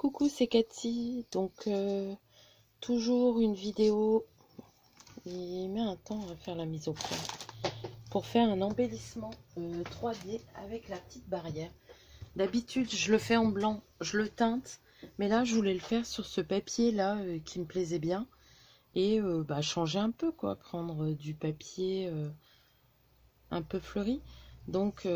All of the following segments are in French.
Coucou, c'est Cathy. Donc, toujours une vidéo. Il met un temps à faire la mise au point. Pour faire un embellissement 3D avec la petite barrière. D'habitude, je le fais en blanc, je le teinte. Mais là, je voulais le faire sur ce papier-là qui me plaisait bien. Et changer un peu, quoi. Prendre du papier un peu fleuri. Donc,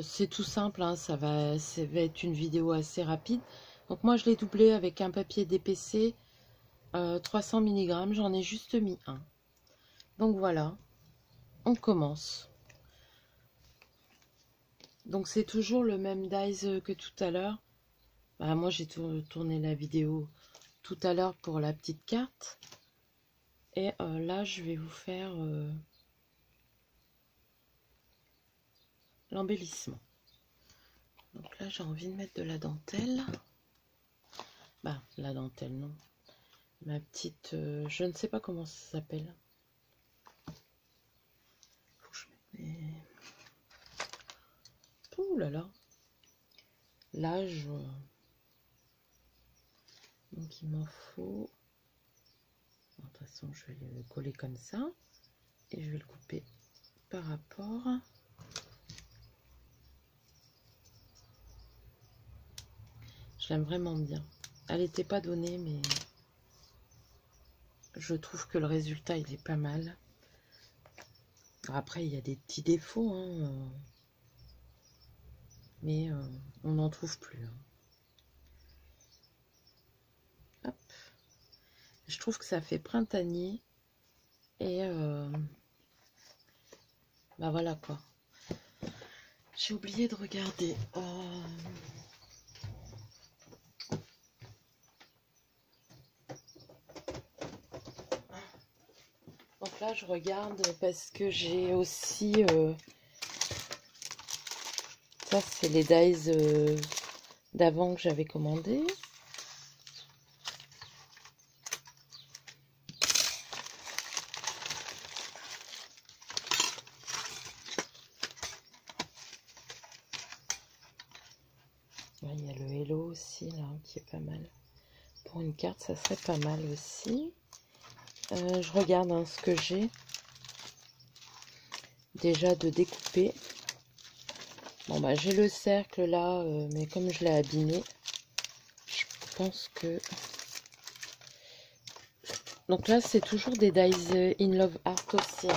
c'est tout simple, hein, ça va être une vidéo assez rapide. Donc moi je l'ai doublé avec un papier DPC 300 mg, j'en ai juste mis un. Donc voilà, on commence. Donc c'est toujours le même dies que tout à l'heure. Moi j'ai tourné la vidéo tout à l'heure pour la petite carte. Et là je vais vous faire l'embellissement. Donc là j'ai envie de mettre de la dentelle. La dentelle non. Ma petite, je ne sais pas comment ça s'appelle. Faut que je mette mes... Ouh là là. Là, donc il m'en faut... De toute façon, je vais le coller comme ça. Et je vais le couper par rapport. Je l'aime vraiment bien. Elle n'était pas donnée, mais... Je trouve que le résultat, il est pas mal. Après, il y a des petits défauts, hein, mais on n'en trouve plus. Hein. Hop. Je trouve que ça fait printanier. Et voilà quoi. J'ai oublié de regarder. Donc là, je regarde parce que j'ai aussi... ça, c'est les dies d'avant que j'avais commandé. Il y a le Hello aussi, là, qui est pas mal. Pour une carte, ça serait pas mal aussi. Je regarde ce que j'ai déjà de découper. Bon, j'ai le cercle là, mais comme je l'ai abîmé, je pense que... Donc là, c'est toujours des dies in love art aussi.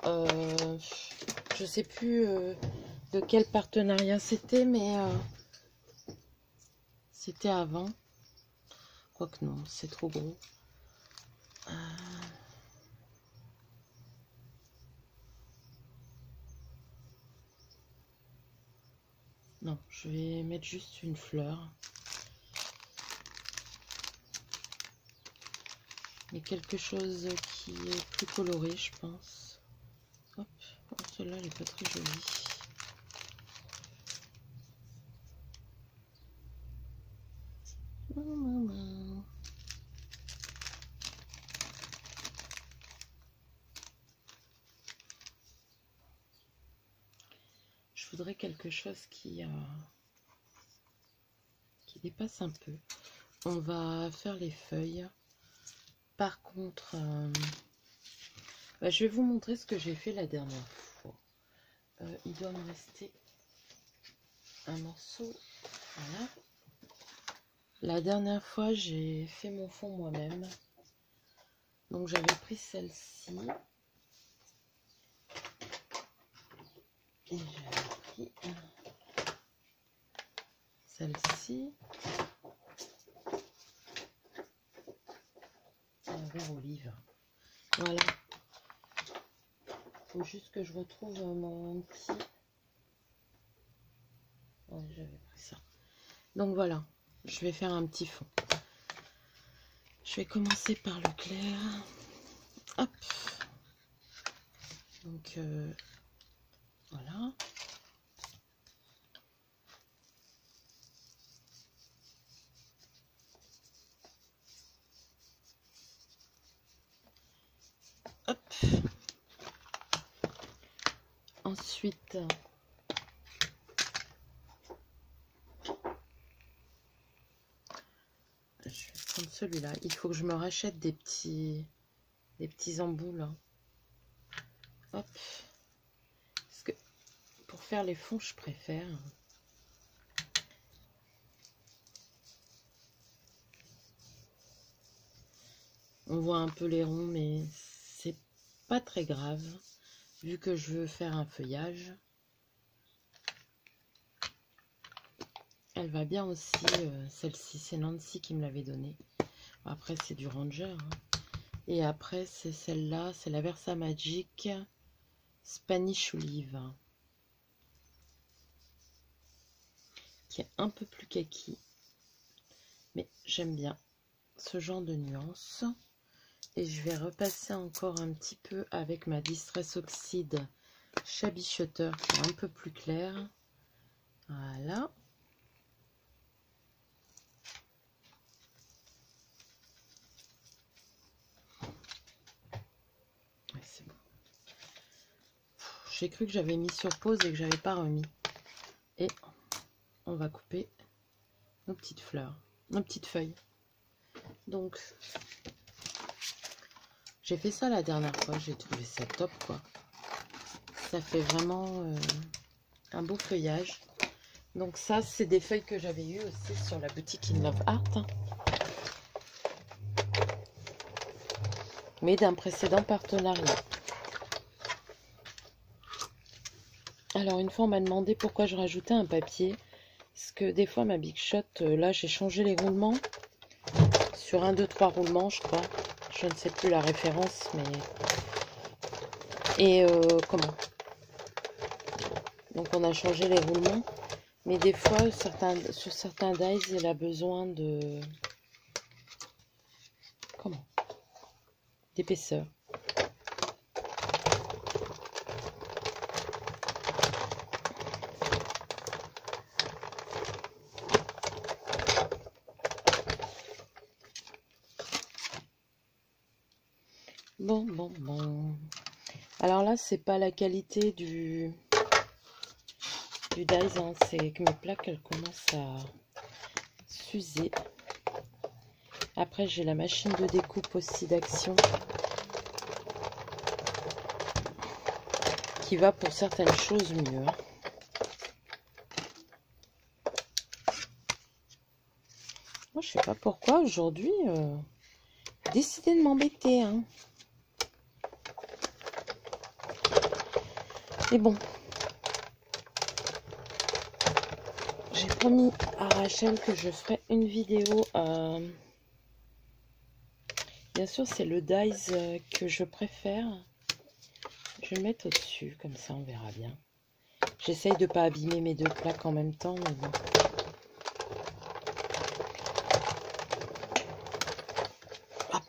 Hein. Je sais plus de quel partenariat c'était, mais c'était avant. Quoique non, c'est trop gros. Non, je vais mettre juste une fleur. Mais quelque chose qui est plus coloré, je pense. Hop, oh, celle-là, elle n'est pas très jolie. Je voudrais quelque chose qui dépasse un peu. On va faire les feuilles. Par contre, je vais vous montrer ce que j'ai fait la dernière fois. Il doit me rester un morceau. Voilà. La dernière fois, j'ai fait mon fond moi-même. Donc j'avais pris celle-ci. Et j'avais pris celle-ci. Un vert olive. Voilà. Faut juste que je retrouve mon petit... Ouais, j'avais pris ça. Donc voilà. Je vais faire un petit fond. Je vais commencer par le clair. Hop. Donc voilà. Hop. Ensuite, je vais prendre celui-là. Il faut que je me rachète des petits embouts là. Hop. Parce que pour faire les fonds, je préfère. On voit un peu les ronds, mais c'est pas très grave, vu que je veux faire un feuillage. Elle va bien aussi, celle-ci, c'est Nancy qui me l'avait donnée. Après, c'est du Ranger. Hein. Et après, c'est celle-là, c'est la Versa Magic Spanish Olive. Qui est un peu plus kaki. Mais j'aime bien ce genre de nuance. Et je vais repasser encore un petit peu avec ma Distress Oxide Shabby Shutter qui est un peu plus clair. Voilà. Ouais, c'est bon. J'ai cru que j'avais mis sur pause et que j'avais pas remis. Et on va couper nos petites fleurs, nos petites feuilles. Donc, j'ai fait ça la dernière fois, j'ai trouvé ça top quoi. Ça fait vraiment un beau feuillage. Donc ça, c'est des feuilles que j'avais eues aussi sur la boutique In Love Art. Hein. Mais d'un précédent partenariat. Alors une fois, on m'a demandé pourquoi je rajoutais un papier. Parce que des fois, ma Big Shot, là, j'ai changé les roulements. Sur 1, 2, 3 roulements, je crois. Je ne sais plus la référence, mais... Et comment? Donc on a changé les roulements. Mais des fois, sur certains dies, il a besoin de... Comment? D'épaisseur. Bon. Alors là, c'est pas la qualité du dies, hein, c'est que mes plaques, elles commencent à s'user. Après, j'ai la machine de découpe aussi d'Action qui va pour certaines choses mieux. Hein. Moi, je sais pas pourquoi aujourd'hui, j'ai décidé de m'embêter. Hein. Mais bon, j'ai promis à Rachel que je ferai une vidéo. Bien sûr, c'est le dies que je préfère. Je vais le mettre au-dessus, comme ça on verra bien. J'essaye de ne pas abîmer mes deux plaques en même temps, mais bon. Hop.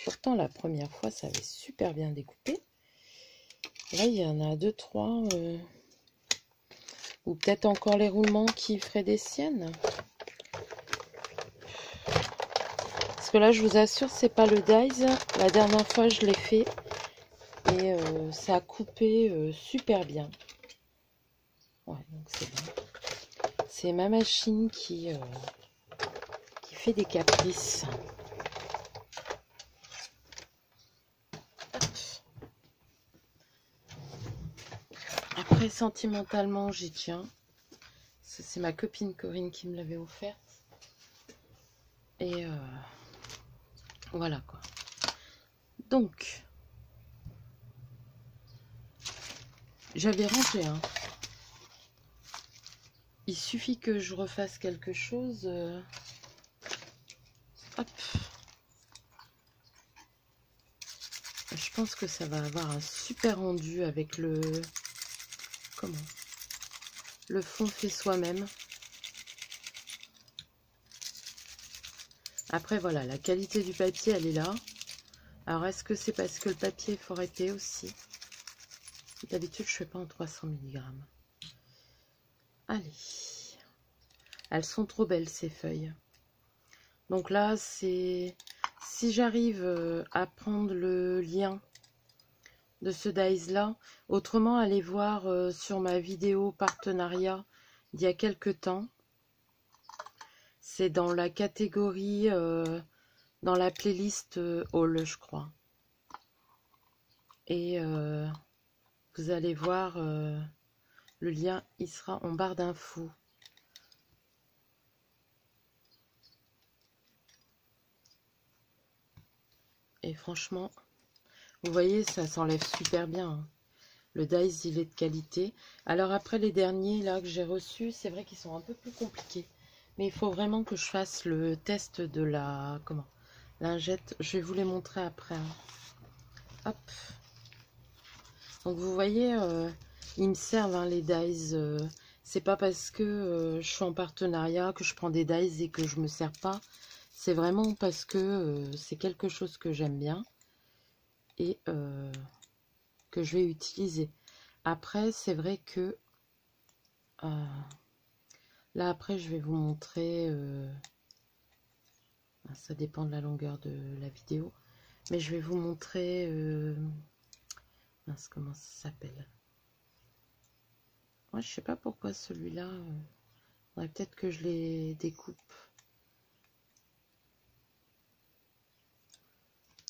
Pourtant, la première fois, ça avait super bien découpé. Là, il y en a 2, 3... Ou peut-être encore les roulements qui feraient des siennes. Parce que là, je vous assure, c'est pas le dies. La dernière fois, je l'ai fait. Et ça a coupé super bien. Ouais, donc c'est bien. C'est ma machine qui fait des caprices. Après, sentimentalement, j'y tiens. C'est ma copine Corinne qui me l'avait offerte. Et voilà quoi. Donc, j'avais rangé. Hein. Il suffit que je refasse quelque chose. Hop. Je pense que ça va avoir un super rendu avec le... Comment? Le fond fait soi-même. Après, voilà, la qualité du papier, elle est là. Alors, est-ce que c'est parce que le papier est fort épais aussi? D'habitude, je ne fais pas en 300 mg. Allez. Elles sont trop belles, ces feuilles. Donc là, c'est... Si j'arrive à prendre le lien de ce dies là. Autrement, allez voir sur ma vidéo partenariat d'il y a quelques temps. C'est dans la catégorie, dans la playlist Haul, je crois. Et vous allez voir, le lien, il sera en barre d'infos. Et franchement, vous voyez, ça s'enlève super bien, hein. Le dies, il est de qualité. Alors après, les derniers là que j'ai reçus, c'est vrai qu'ils sont un peu plus compliqués. Mais il faut vraiment que je fasse le test de la... Comment? Lingette. Je vais vous les montrer après, hein. Hop. Donc vous voyez, ils me servent, hein, les dies. C'est pas parce que je suis en partenariat que je prends des dies et que je me sers pas. C'est vraiment parce que c'est quelque chose que j'aime bien et que je vais utiliser. Après, c'est vrai que là, après, je vais vous montrer. Ça dépend de la longueur de la vidéo, mais je vais vous montrer. Mince, comment ça s'appelle? Moi, je sais pas pourquoi celui-là. Peut-être que je les découpe.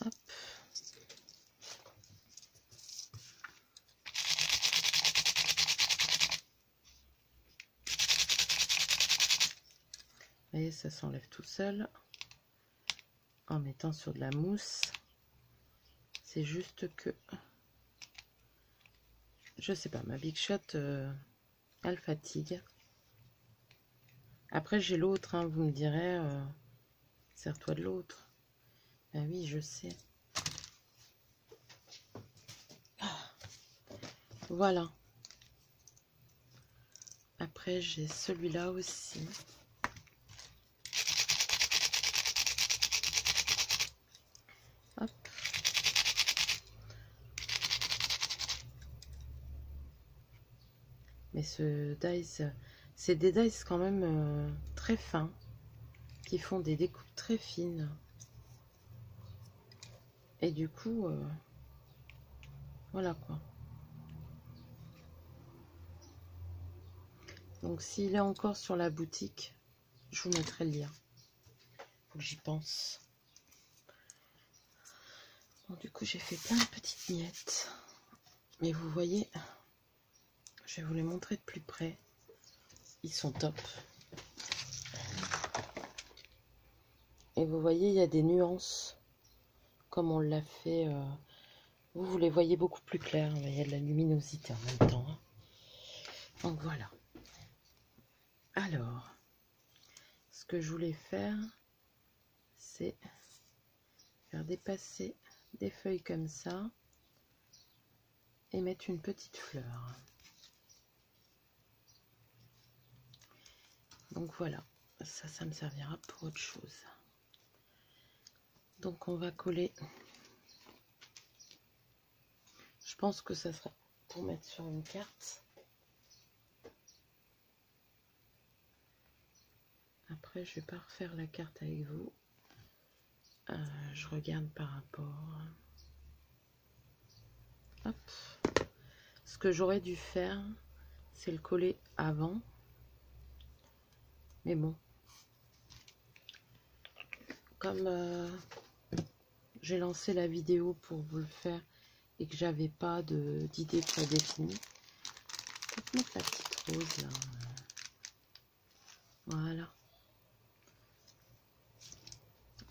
Hop. Vous voyez, ça s'enlève tout seul en mettant sur de la mousse. C'est juste que je sais pas, ma Big Shot, elle fatigue. Après, j'ai l'autre, hein, vous me direz, sers-toi de l'autre. Ben oui, je sais. Voilà. Après, j'ai celui-là aussi. Hop. Mais ce dice, c'est des dice quand même très fins, qui font des découpes très fines. Et du coup, voilà quoi. Donc s'il est encore sur la boutique, je vous mettrai le lien. Faut que j'y pense. Bon, du coup, j'ai fait plein de petites miettes. Mais vous voyez, je vais vous les montrer de plus près. Ils sont top. Et vous voyez, il y a des nuances. Comme on l'a fait. Vous les voyez beaucoup plus clairs. Il y a de la luminosité en même temps, hein. Donc voilà. Alors, ce que je voulais faire, c'est faire dépasser des feuilles comme ça et mettre une petite fleur. Donc voilà, ça me servira pour autre chose. Donc on va coller. Je pense que ça sera pour mettre sur une carte. Après, je vais pas refaire la carte avec vous. Je regarde par rapport. Hop. Ce que j'aurais dû faire, c'est le coller avant. Mais bon. Comme j'ai lancé la vidéo pour vous le faire et que j'avais pas d'idée prédéfinie. Peut-être mettre la petite rose là. Voilà.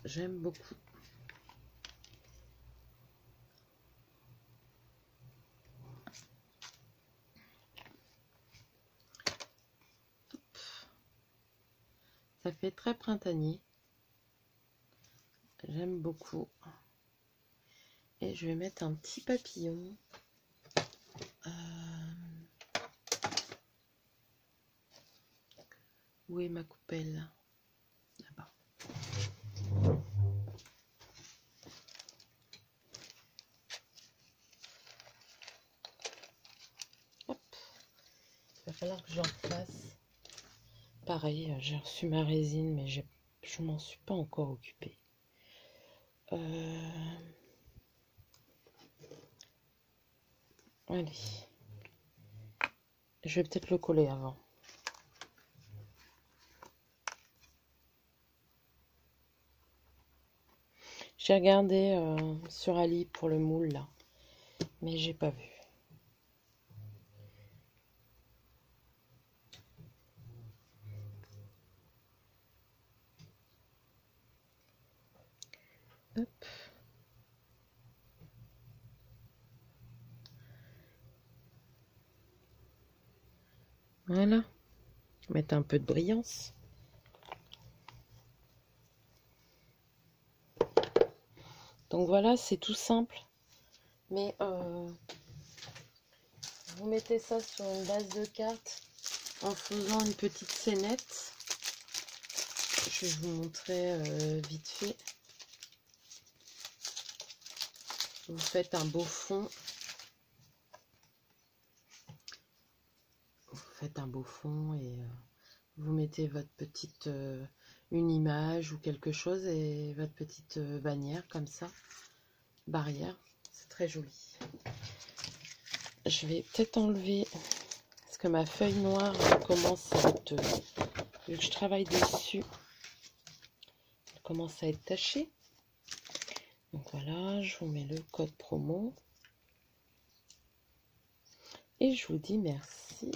J'aime beaucoup. Ça fait très printanier. J'aime beaucoup. Et je vais mettre un petit papillon. Où est ma coupelle? Là-bas. Hop. Il va falloir que j'en fasse. Pareil, j'ai reçu ma résine, mais je m'en suis pas encore occupée. Allez. Je vais peut-être le coller avant. J'ai regardé sur Ali pour le moule là, mais j'ai pas vu. Hop. Voilà. Mettre un peu de brillance. Donc voilà, c'est tout simple. Mais vous mettez ça sur une base de cartes en faisant une petite scénette. Je vais vous montrer vite fait. Vous faites un beau fond. Vous faites un beau fond et vous mettez votre petite une image ou quelque chose et votre petite bannière comme ça, barrière. C'est très joli. Je vais peut-être enlever parce que ma feuille noire commence à être, vu que je travaille dessus, elle commence à être tachée. Donc voilà, je vous mets le code promo et je vous dis merci.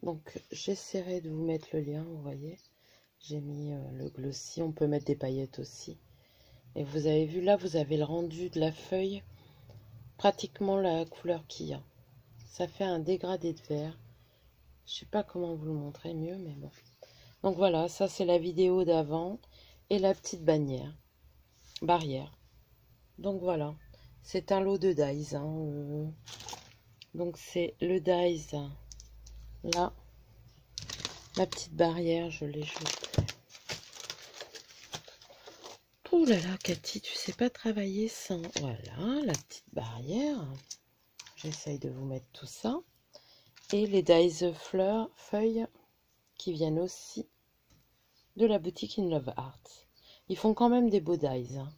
Donc j'essaierai de vous mettre le lien, vous voyez, j'ai mis le glossy, on peut mettre des paillettes aussi. Et vous avez vu là, vous avez le rendu de la feuille, pratiquement la couleur qu'il y a. Ça fait un dégradé de vert. Je sais pas comment vous le montrer mieux, mais bon. Donc voilà, ça c'est la vidéo d'avant et la petite barrière. Donc voilà, c'est un lot de dies. Hein. Donc c'est le dies, là, ma petite barrière, je l'ai jetée. Oh là là, Cathy, tu sais pas travailler sans... Voilà, la petite barrière. J'essaye de vous mettre tout ça. Et les dies feuilles qui viennent aussi de la boutique In Love Art. Ils font quand même des beaux dies. Hein.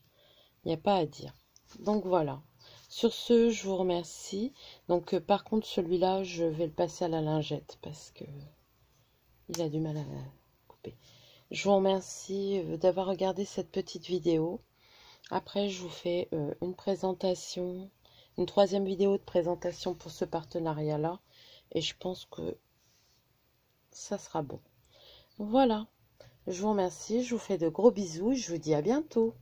Il n'y a pas à dire. Donc voilà. Sur ce, je vous remercie. Donc par contre, celui-là, je vais le passer à la lingette parce que il a du mal à couper. Je vous remercie d'avoir regardé cette petite vidéo. Après, je vous fais une présentation, une troisième vidéo de présentation pour ce partenariat-là. Et je pense que ça sera bon. Voilà. Je vous remercie. Je vous fais de gros bisous. Je vous dis à bientôt.